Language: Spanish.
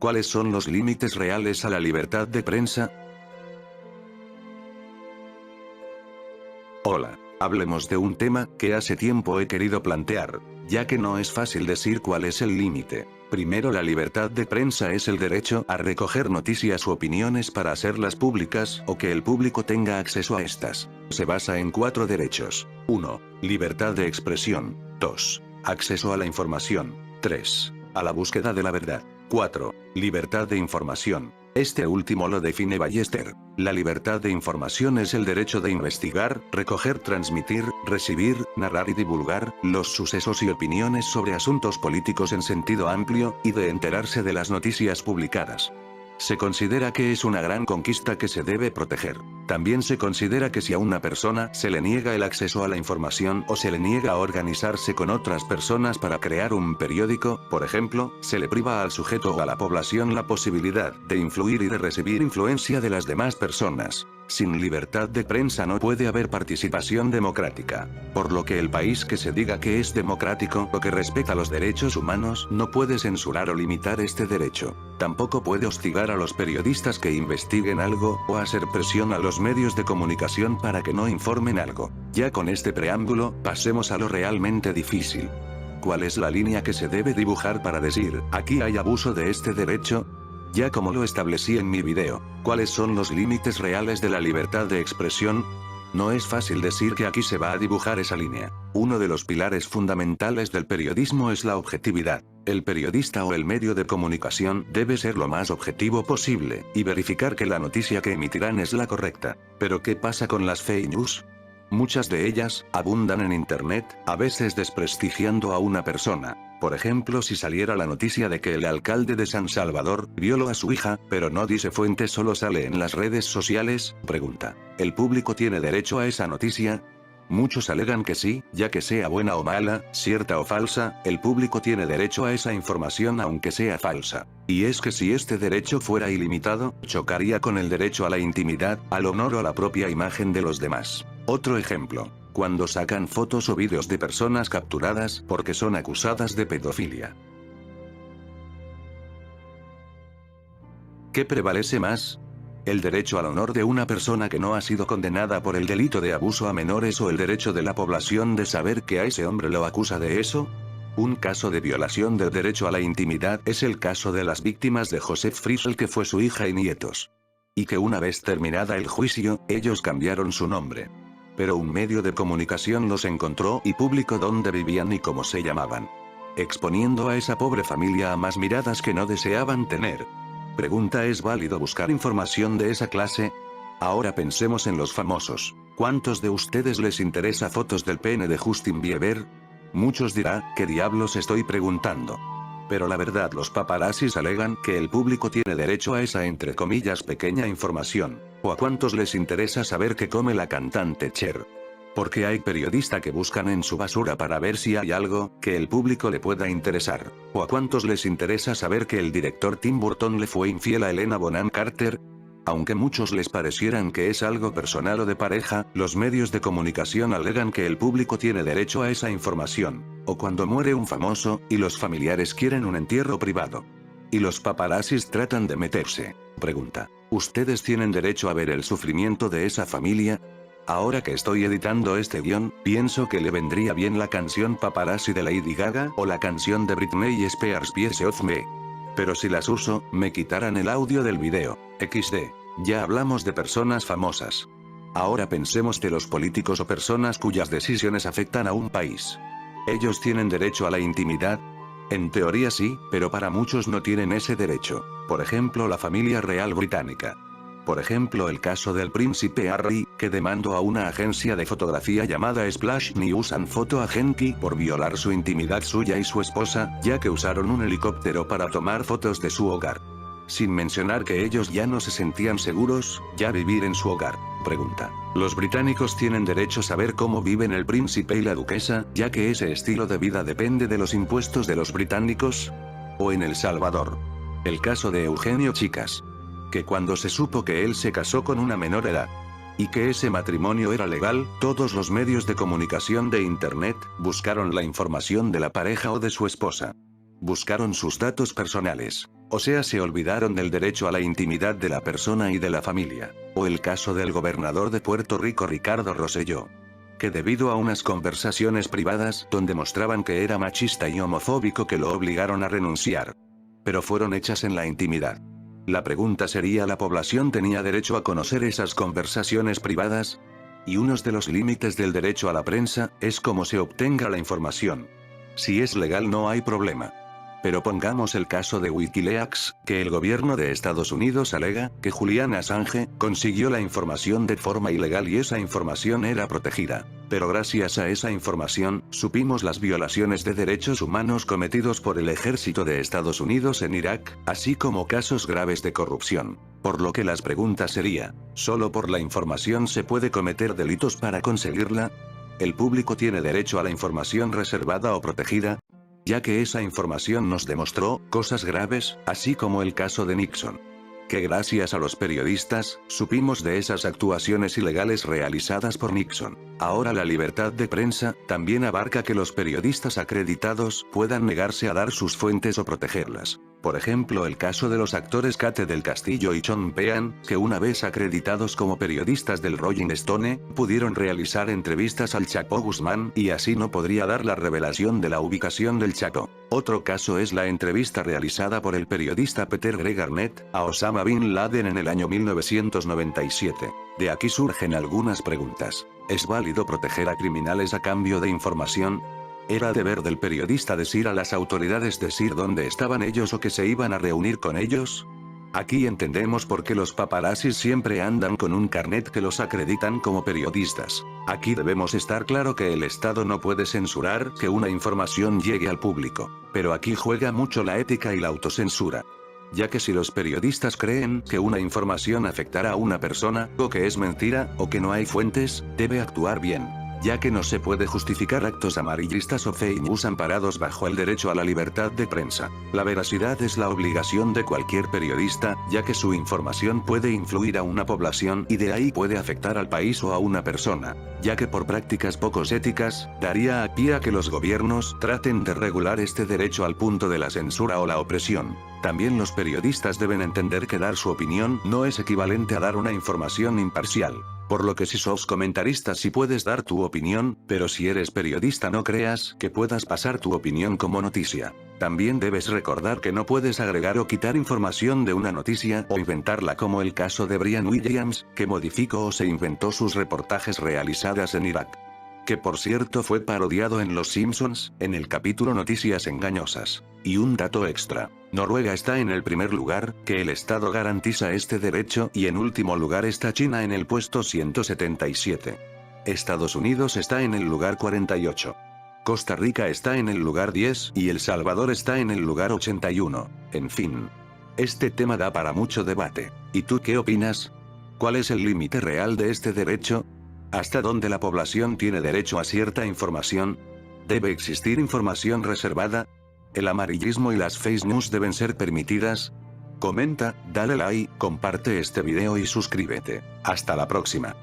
¿Cuáles son los límites reales a la libertad de prensa? Hola, hablemos de un tema que hace tiempo he querido plantear, ya que no es fácil decir cuál es el límite. Primero, la libertad de prensa es el derecho a recoger noticias u opiniones para hacerlas públicas o que el público tenga acceso a estas. Se basa en 4 derechos. 1. Libertad de expresión. 2. Acceso a la información. 3. A la búsqueda de la verdad. 4. Libertad de información. Este último lo define Ballester. La libertad de información es el derecho de investigar, recoger, transmitir, recibir, narrar y divulgar los sucesos y opiniones sobre asuntos políticos en sentido amplio, y de enterarse de las noticias publicadas. Se considera que es una gran conquista que se debe proteger. También se considera que si a una persona se le niega el acceso a la información o se le niega a organizarse con otras personas para crear un periódico, por ejemplo, se le priva al sujeto o a la población la posibilidad de influir y de recibir influencia de las demás personas. Sin libertad de prensa no puede haber participación democrática. Por lo que el país que se diga que es democrático o que respeta los derechos humanos no puede censurar o limitar este derecho. Tampoco puede hostigar a los periodistas que investiguen algo o hacer presión a los medios de comunicación para que no informen algo. Ya con este preámbulo, pasemos a lo realmente difícil. ¿Cuál es la línea que se debe dibujar para decir, aquí hay abuso de este derecho? Ya como lo establecí en mi video, ¿cuáles son los límites reales de la libertad de expresión? No es fácil decir que aquí se va a dibujar esa línea. Uno de los pilares fundamentales del periodismo es la objetividad. El periodista o el medio de comunicación debe ser lo más objetivo posible, y verificar que la noticia que emitirán es la correcta. Pero ¿qué pasa con las fake news? Muchas de ellas abundan en internet, a veces desprestigiando a una persona. Por ejemplo, si saliera la noticia de que el alcalde de San Salvador violó a su hija, pero no dice fuente, solo sale en las redes sociales, pregunta, ¿el público tiene derecho a esa noticia? Muchos alegan que sí, ya que sea buena o mala, cierta o falsa, el público tiene derecho a esa información aunque sea falsa. Y es que si este derecho fuera ilimitado, chocaría con el derecho a la intimidad, al honor o a la propia imagen de los demás. Otro ejemplo, cuando sacan fotos o vídeos de personas capturadas porque son acusadas de pedofilia. ¿Qué prevalece más? ¿El derecho al honor de una persona que no ha sido condenada por el delito de abuso a menores o el derecho de la población de saber que a ese hombre lo acusa de eso? Un caso de violación del derecho a la intimidad es el caso de las víctimas de Joseph Fritzl, que fue su hija y nietos. Y que una vez terminada el juicio, ellos cambiaron su nombre. Pero un medio de comunicación los encontró y publicó dónde vivían y cómo se llamaban. Exponiendo a esa pobre familia a más miradas que no deseaban tener. Pregunta: ¿es válido buscar información de esa clase? Ahora pensemos en los famosos. ¿Cuántos de ustedes les interesa fotos del pene de Justin Bieber? Muchos dirán, ¿qué diablos estoy preguntando? Pero la verdad, los paparazzis alegan que el público tiene derecho a esa entre comillas pequeña información. ¿O a cuántos les interesa saber qué come la cantante Cher? Porque hay periodistas que buscan en su basura para ver si hay algo que el público le pueda interesar. ¿O a cuántos les interesa saber que el director Tim Burton le fue infiel a Helena Bonham Carter? Aunque muchos les parecieran que es algo personal o de pareja, los medios de comunicación alegan que el público tiene derecho a esa información. O cuando muere un famoso, y los familiares quieren un entierro privado. Y los paparazzis tratan de meterse. Pregunta: ¿ustedes tienen derecho a ver el sufrimiento de esa familia? Ahora que estoy editando este guión, pienso que le vendría bien la canción Paparazzi de Lady Gaga o la canción de Britney Spears Piece of Me. Pero si las uso, me quitarán el audio del video. XD. Ya hablamos de personas famosas. Ahora pensemos de los políticos o personas cuyas decisiones afectan a un país. ¿Ellos tienen derecho a la intimidad? En teoría sí, pero para muchos no tienen ese derecho. Por ejemplo, la familia real británica. Por ejemplo, el caso del príncipe Harry, que demandó a una agencia de fotografía llamada Splash News and Photo Agency por violar su intimidad suya y su esposa, ya que usaron un helicóptero para tomar fotos de su hogar. Sin mencionar que ellos ya no se sentían seguros, ya vivir en su hogar. Pregunta: ¿los británicos tienen derecho a saber cómo viven el príncipe y la duquesa, ya que ese estilo de vida depende de los impuestos de los británicos? O en El Salvador. El caso de Eugenio Chicas. Que cuando se supo que él se casó con una menor edad, y que ese matrimonio era legal, todos los medios de comunicación de internet buscaron la información de la pareja o de su esposa. Buscaron sus datos personales. O sea, se olvidaron del derecho a la intimidad de la persona y de la familia. O el caso del gobernador de Puerto Rico Ricardo Rosselló, que debido a unas conversaciones privadas donde mostraban que era machista y homofóbico que lo obligaron a renunciar. Pero fueron hechas en la intimidad. La pregunta sería, ¿la población tenía derecho a conocer esas conversaciones privadas? Y uno de los límites del derecho a la prensa es cómo se obtenga la información. Si es legal no hay problema. Pero pongamos el caso de Wikileaks, que el gobierno de Estados Unidos alega que Julian Assange consiguió la información de forma ilegal y esa información era protegida. Pero gracias a esa información, supimos las violaciones de derechos humanos cometidos por el ejército de Estados Unidos en Irak, así como casos graves de corrupción. Por lo que las preguntas sería, ¿solo por la información se puede cometer delitos para conseguirla? ¿El público tiene derecho a la información reservada o protegida? Ya que esa información nos demostró cosas graves, así como el caso de Nixon. Que gracias a los periodistas, supimos de esas actuaciones ilegales realizadas por Nixon. Ahora la libertad de prensa, también abarca que los periodistas acreditados puedan negarse a dar sus fuentes o protegerlas. Por ejemplo, el caso de los actores Kate del Castillo y Sean Penn, que una vez acreditados como periodistas del Rolling Stone, pudieron realizar entrevistas al Chapo Guzmán y así no podría dar la revelación de la ubicación del Chapo. Otro caso es la entrevista realizada por el periodista Peter Greg Garnett a Osama Bin Laden en el año 1997. De aquí surgen algunas preguntas. ¿Es válido proteger a criminales a cambio de información? ¿Era deber del periodista decir a las autoridades dónde estaban ellos o que se iban a reunir con ellos? Aquí entendemos por qué los paparazzis siempre andan con un carnet que los acreditan como periodistas. Aquí debemos estar claro que el Estado no puede censurar que una información llegue al público. Pero aquí juega mucho la ética y la autocensura. Ya que si los periodistas creen que una información afectará a una persona, o que es mentira, o que no hay fuentes, debe actuar bien. Ya que no se puede justificar actos amarillistas o fake news amparados bajo el derecho a la libertad de prensa. La veracidad es la obligación de cualquier periodista, ya que su información puede influir a una población y de ahí puede afectar al país o a una persona. Ya que por prácticas poco éticas, daría a pie a que los gobiernos traten de regular este derecho al punto de la censura o la opresión. También los periodistas deben entender que dar su opinión no es equivalente a dar una información imparcial. Por lo que si sos comentarista sí puedes dar tu opinión, pero si eres periodista no creas que puedas pasar tu opinión como noticia. También debes recordar que no puedes agregar o quitar información de una noticia o inventarla, como el caso de Brian Williams, que modificó o se inventó sus reportajes realizadas en Irak. Que por cierto fue parodiado en Los Simpsons, en el capítulo Noticias Engañosas. Y un dato extra. Noruega está en el primer lugar, que el Estado garantiza este derecho, y en último lugar está China en el puesto 177. Estados Unidos está en el lugar 48. Costa Rica está en el lugar 10 y El Salvador está en el lugar 81. En fin. Este tema da para mucho debate. ¿Y tú qué opinas? ¿Cuál es el límite real de este derecho? ¿Hasta dónde la población tiene derecho a cierta información? ¿Debe existir información reservada? ¿El amarillismo y las fake news deben ser permitidas? Comenta, dale like, comparte este video y suscríbete. Hasta la próxima.